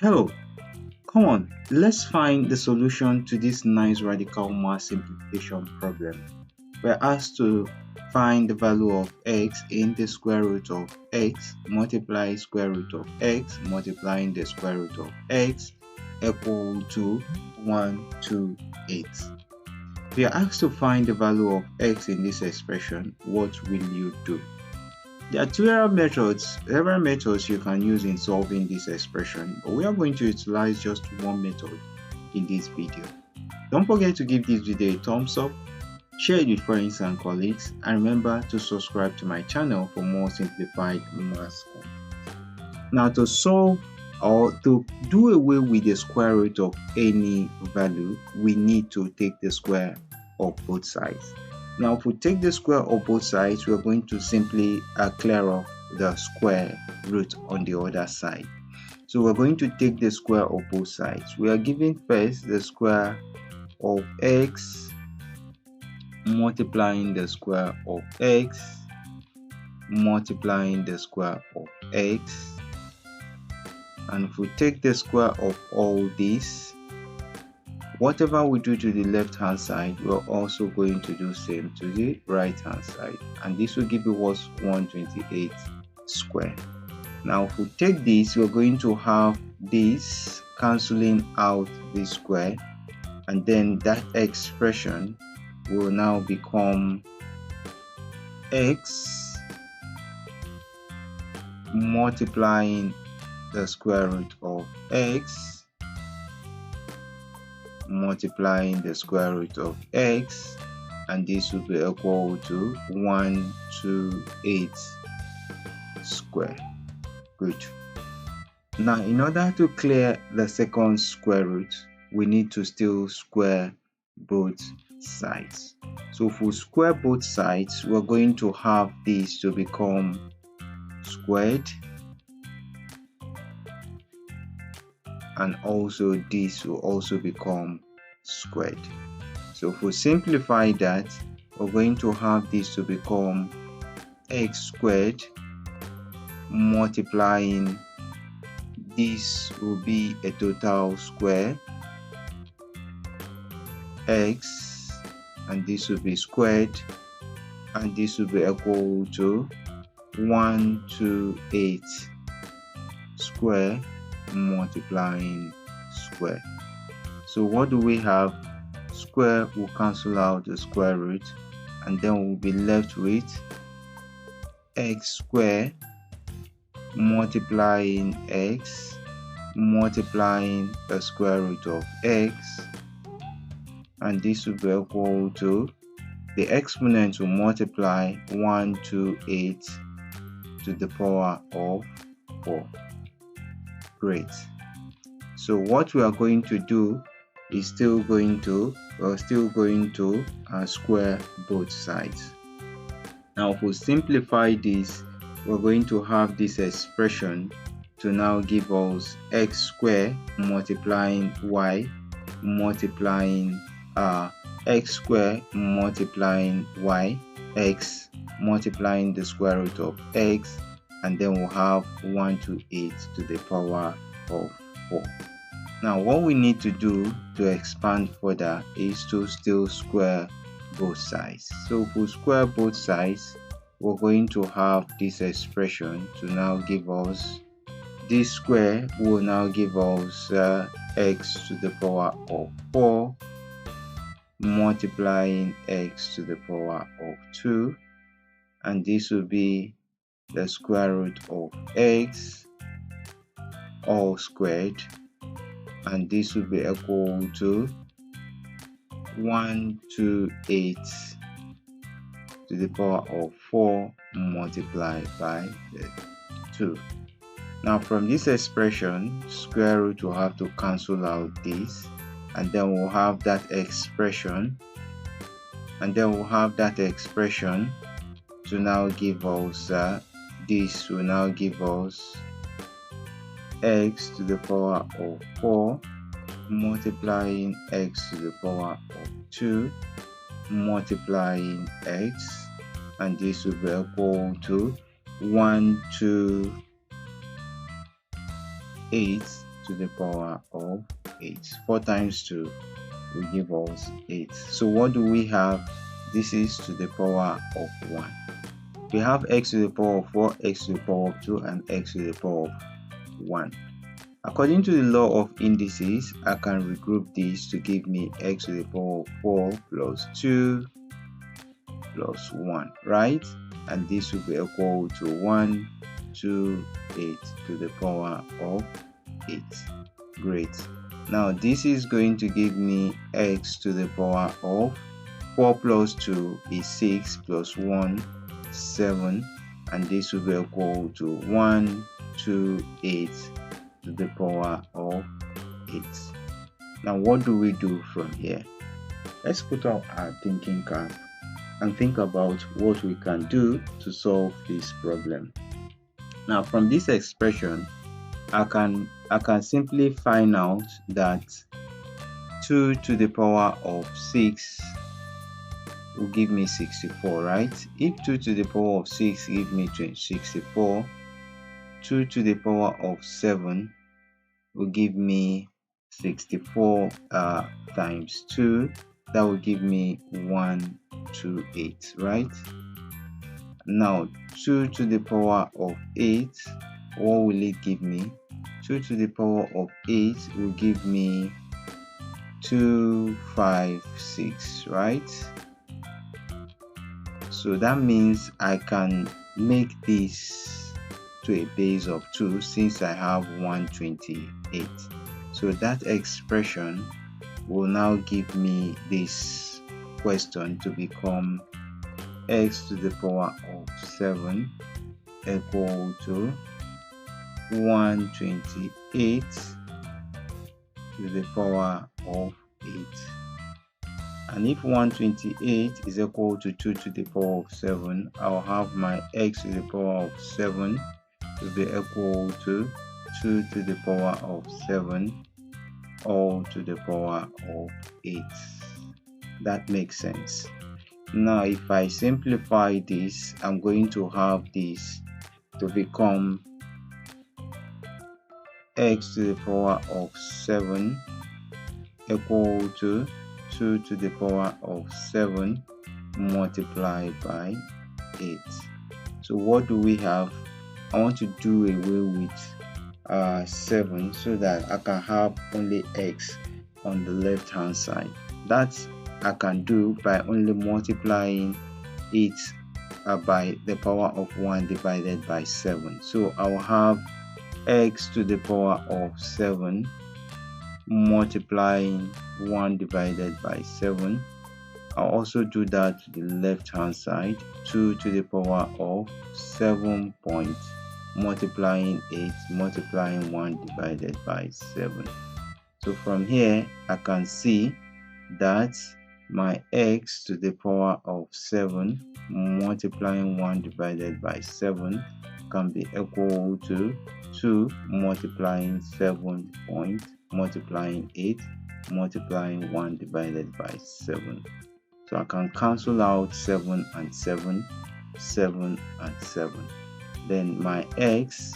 Hello, come on, let's find the solution to this nice radical mass simplification problem. We're asked to find the value of x in the square root of x multiply square root of x multiplying the square root of x equal to 128. We are asked to find the value of x in this expression. What will you do? There are several methods you can use in solving this expression, but we are going to utilize just one method in this video. Don't forget to give this video a thumbs up, share it with friends and colleagues, and remember to subscribe to my channel for more simplified maths content. Now, to solve or to do away with the square root of any value, we need to take the square of both sides. Now, if we take the square of both sides, we're going to simply clear off the square root on the other side. So we're going to take the square of both sides. We are given first the square of x multiplying the square of x multiplying the square of x. And if we take the square of all this, whatever we do to the left hand side, we're also going to do same to the right hand side, and this will give us 128 square. Now if we take this, we're going to have this cancelling out this square, and then that expression will now become x multiplying the square root of x multiplying the square root of x, and this will be equal to 128 square. Good. Now, in order to clear the second square root, we need to still square both sides. So if we square both sides, we're going to have this to become squared, and also this will also become squared. So if we simplify that, we're going to have this to become x squared multiplying this will be a total square x, and this will be squared, and this will be equal to 128 square multiplying square. So what do we have? Square will cancel out the square root, and then we'll be left with x square multiplying x multiplying the square root of x, and this will be equal to the exponent will multiply 128 to the power of 4. Great. So what we are going to do is we're still going to square both sides. Now if we simplify this, we're going to have this expression to now give us x squared multiplying y multiplying x squared multiplying y, x multiplying the square root of x, and then we'll have 128 to the power of 4. Now what we need to do to expand further is to still square both sides. So if we square both sides, we're going to have this expression to now give us this square will now give us x to the power of 4 multiplying x to the power of 2, and this will be the square root of x all squared, and this will be equal to 128 to the power of 4 multiplied by 2. Now from this expression, square root will have to cancel out this, and then we'll have that expression, to now give us this will now give us x to the power of 4 multiplying x to the power of 2 multiplying x, and this will be equal to 128 to the power of 8. 4 times 2 will give us 8. So what do we have? This is to the power of 1. We have x to the power of 4, x to the power of 2, and x to the power of 1. According to the law of indices, I can regroup these to give me x to the power of 4 plus 2 plus 1, right? And this will be equal to 1, 2, 8 to the power of 8. Great. Now this is going to give me x to the power of 4 plus 2 is 6 plus 1, 7, and this will be equal to 1, 2, 8 to the power of 8. Now what do we do from here? Let's put on our thinking cap and think about what we can do to solve this problem. Now from this expression, I can simply find out that 2 to the power of 6 will give me 64, right? If 2 to the power of 6 give me 64, 2 to the power of 7 will give me 64 times 2. That will give me 128, right? Now 2 to the power of 8, what will it give me? 2 to the power of 8 will give me 256, right? So that means I can make this to a base of 2 since I have 128. So that expression will now give me this question to become x to the power of 7 equal to 128 to the power of 8. And if 128 is equal to 2 to the power of 7, I'll have my x to the power of 7 to be equal to 2 to the power of 7 all to the power of 8. That makes sense. Now if I simplify this, I'm going to have this to become x to the power of 7 equal to 2 to the power of 7 multiplied by 8. So what do we have? I want to do away with 7 so that I can have only x on the left hand side. That I can do by only multiplying it by the power of 1 divided by 7. So I will have x to the power of 7 multiplying 1 divided by 7. I'll also do that to the left hand side, 2 to the power of 7 point multiplying 8 multiplying 1 divided by 7. So from here I can see that my x to the power of 7 multiplying 1 divided by 7 can be equal to 2 multiplying 7 point multiplying 8 multiplying 1 divided by 7. So I can cancel out 7 and 7, 7 and 7. Then my x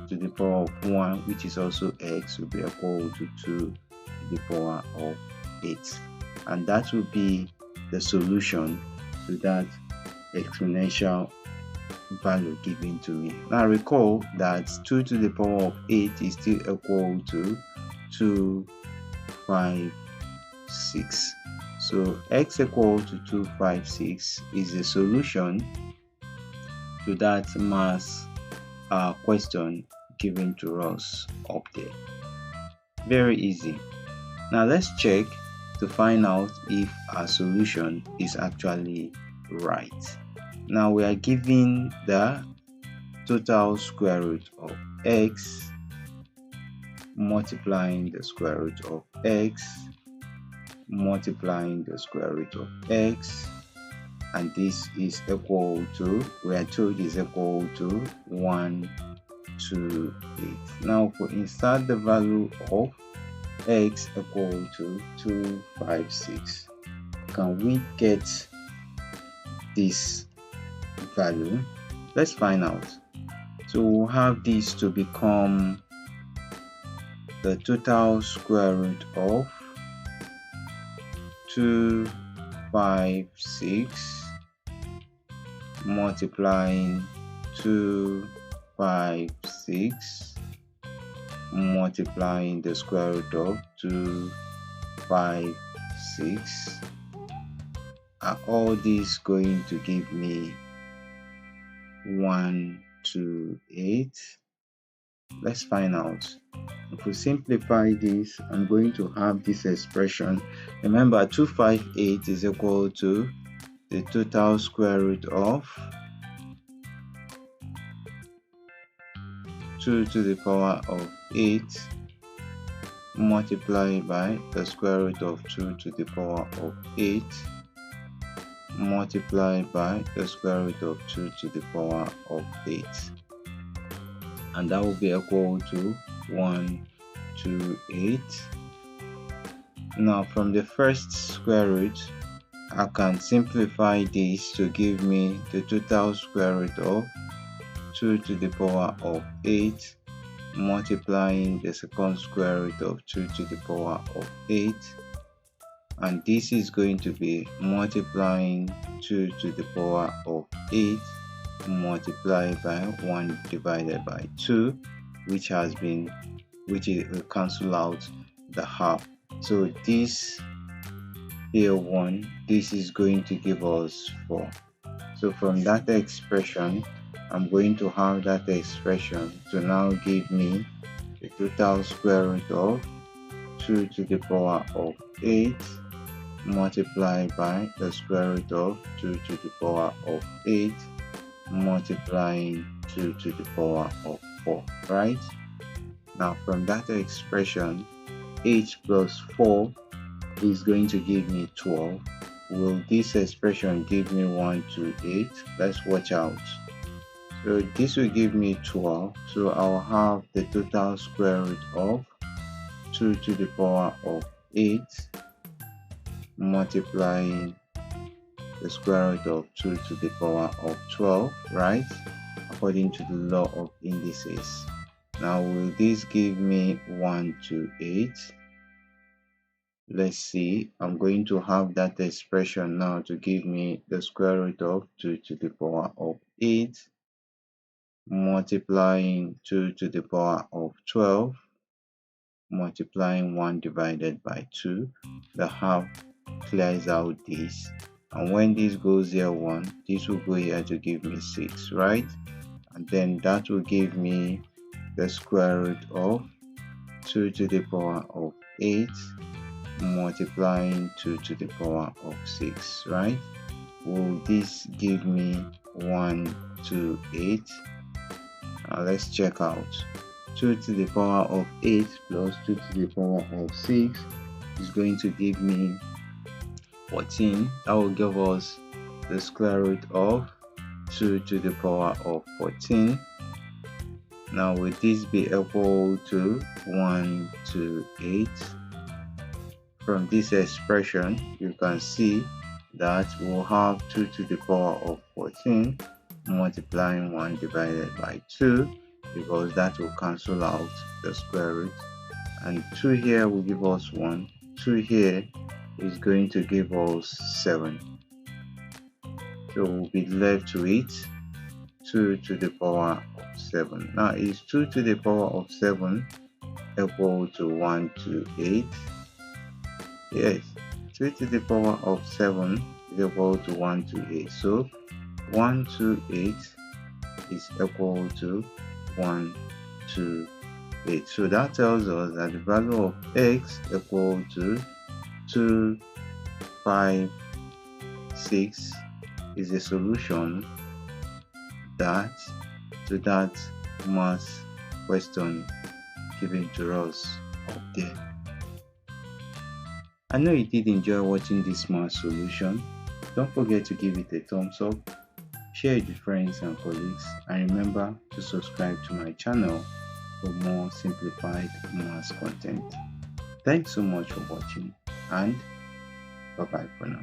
to the power of 1, which is also x, will be equal to 2 to the power of 8. And that will be the solution to that exponential value given to me. Now recall that 2 to the power of 8 is still equal to 256. So x equal to 256 is the solution to that math question given to us up there. Very easy. Now let's check to find out if our solution is actually right. Now we are given the total square root of x multiplying the square root of x multiplying the square root of x, and this is equal to, we are told is equal to 128. Now if we insert the value of x equal to 256, can we get this value? Let's find out. So we'll have this to become the total square root of 256 multiplying 256 multiplying the square root of 256. Are all these going to give me 128? Let's find out. If we simplify this, I'm going to have this expression. Remember, 258 is equal to the total square root of 2 to the power of 8 multiplied by the square root of 2 to the power of 8 multiplied by the square root of 2 to the power of 8. And that will be equal to 128. Now from the first square root, I can simplify this to give me the total square root of 2 to the power of 8 multiplying the second square root of 2 to the power of 8, and this is going to be multiplying 2 to the power of 8 multiplied by 1 divided by 2, which will cancel out the half. So this here 1, this is going to give us 4. So from that expression, I'm going to have that expression to now give me the total square root of 2 to the power of 8 multiplied by the square root of 2 to the power of 8 multiplying 2 to the power of 4, right? Now from that expression, 8 plus 4 is going to give me 12. Will this expression give me 128? Let's watch out. So this will give me 12. So I'll have the total square root of 2 to the power of 8 multiplying the square root of 2 to the power of 12, right? According to the law of indices. Now will this give me 128? Let's see. I'm going to have that expression now to give me the square root of 2 to the power of 8 multiplying 2 to the power of 12 multiplying 1 divided by 2. The half clears out this, and when this goes here 1, this will go here to give me 6, right? And then that will give me the square root of 2 to the power of 8 multiplying 2 to the power of 6, right? Will this give me 128? Let's check out. 2 to the power of 8 plus 2 to the power of 6 is going to give me 14. That will give us the square root of 2 to the power of 14. Now will this be equal to 128? From this expression, you can see that we'll have 2 to the power of 14 multiplying 1 divided by 2, because that will cancel out the square root, and 2 here will give us 1, 2 here is going to give us 7. So we'll be left with 2 to the power of 7. Now is 2 to the power of 7 equal to 128? Yes, 2 to the power of 7 is equal to 128. So 128 is equal to 128. So that tells us that the value of x equal to 256 is a solution to that math question given to us up there. I know you did enjoy watching this math solution. Don't forget to give it a thumbs up, share it with friends and colleagues, and remember to subscribe to my channel for more simplified math content. Thanks so much for watching, and bye bye for now.